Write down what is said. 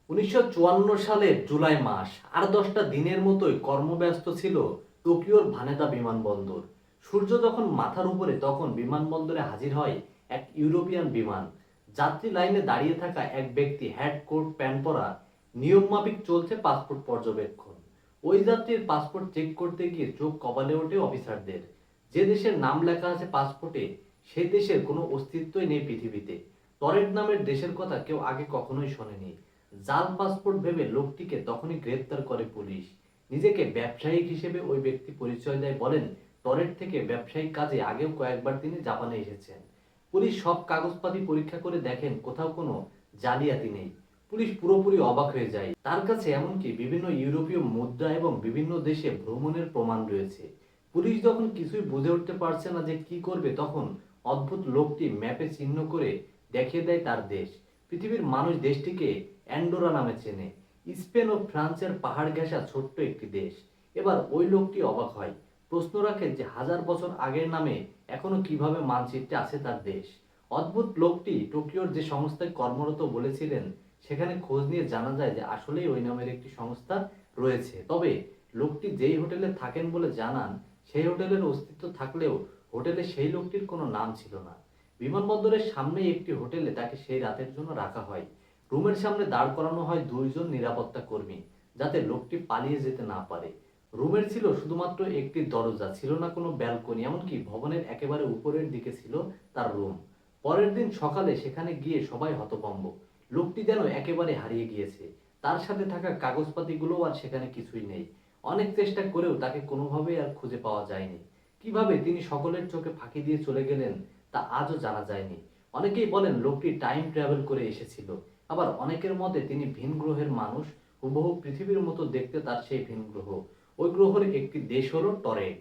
1954 সালের জুলাই মাস আর 10টা দিনের মতোই কর্মব্যস্ত ছিল টোকিওর হানেদা বিমানবন্দর। সূর্য যখন মাথার উপরে তখন বিমানবন্দরে হাজির হয় এক ইউরোপিয়ান বিমান। যাত্রী লাইনে দাঁড়িয়ে থাকা এক ব্যক্তি হ্যাট কোট প্যান্ট পরা, নিয়মমাফিক চলছে পাসপোর্ট পর্যবেক্ষণ। ওই যাত্রীর পাসপোর্ট চেক করতে গিয়ে চোখ কপালে ওঠে অফিসারদের। যে দেশের নাম লেখা আছে পাসপোর্টে সেই দেশের কোনো অস্তিত্বই নেই পৃথিবীতে। টরেট নামের দেশের কথা কেউ আগে কখনোই শোনেনি। জাল পাসপোর্ট ভেবে লোকটিকে তখনই গ্রেপ্তার করে পুলিশ। নিজেকে ব্যবসায়িক হিসেবে ওই ব্যক্তি পরিচয় দেয়, বলেন টরেট থেকে ব্যবসায়িক কাজে আগেও কয়েকবার তিনি জাপানে এসেছেন। পুলিশ সব কাগজপাতি পরীক্ষা করে দেখেন কোথাও কোনো জালিয়াতি নেই। পুলিশ পুরোপুরি অবাক হয়ে যায়, তার কাছে এমনকি বিভিন্ন ইউরোপীয় মুদ্রা এবং বিভিন্ন দেশে ভ্রমণের প্রমাণ রয়েছে। পুলিশ যখন কিছুই বুঝে উঠতে পারছে না যে কি করবে, তখন অদ্ভুত লোকটি ম্যাপে চিহ্ন করে দেখিয়ে দেয় তার দেশ। পৃথিবীর মানুষ দেশটিকে অ্যান্ডোরা নামে চেনে, স্পেন ও ফ্রান্সের পাহাড় ঘেঁষা ছোট্ট একটি দেশ। এবার ওই লোকটি অবাক হয়, প্রশ্ন রাখেন যে হাজার বছর আগের নামে এখনো কিভাবে মানচিত্রে আছে তার দেশ। অদ্ভুত লোকটি টোকিওর যে সংস্থায় কর্মরত বলেছিলেন, সেখানে খোঁজ নিয়ে জানা যায় যে আসলেই ওই নামের একটি সংস্থা রয়েছে। তবে লোকটি যেই হোটেলে থাকেন বলে জানান, সেই হোটেলের অস্তিত্ব থাকলেও হোটেলে সেই লোকটির কোনো নাম ছিল না। বিমানবন্দরের সামনেই একটি হোটেলে তাকে সেই রাতের জন্য রাখা হয়। রুমের সামনে দাঁড় করানো হয় দুইজন নিরাপত্তা কর্মী, যাতে লোকটি পালিয়ে যেতে না পারে। রুমের ছিল শুধুমাত্র একটি দরজা, ছিল না কোনো ব্যালকনি, এমনকি ভবনের একেবারে উপরের দিকে ছিল তার রুম। পরের দিন সকালে সেখানে গিয়ে সবাই হতভম্ব। লোকটি যেন একেবারে হারিয়ে গিয়েছে। তার সাথে থাকা কাগজপাতিগুলো আর সেখানে কিছুই নেই। অনেক চেষ্টা করেও তাকে কোনোভাবেই আর খুঁজে পাওয়া যায়নি। কিভাবে তিনি সকলের চোখে ফাঁকি দিয়ে চলে গেলেন তা আজও জানা যায়নি। অনেকেই বলেন লোকটি টাইম ট্রাভেল করে এসেছিল, আবার অনেকের মতে তিনি ভিন গ্রহের মানুষ, হুবহু পৃথিবীর মতো দেখতে তার সেই ভিন গ্রহ। ওই গ্রহের একটি দেশ হলো টরেট।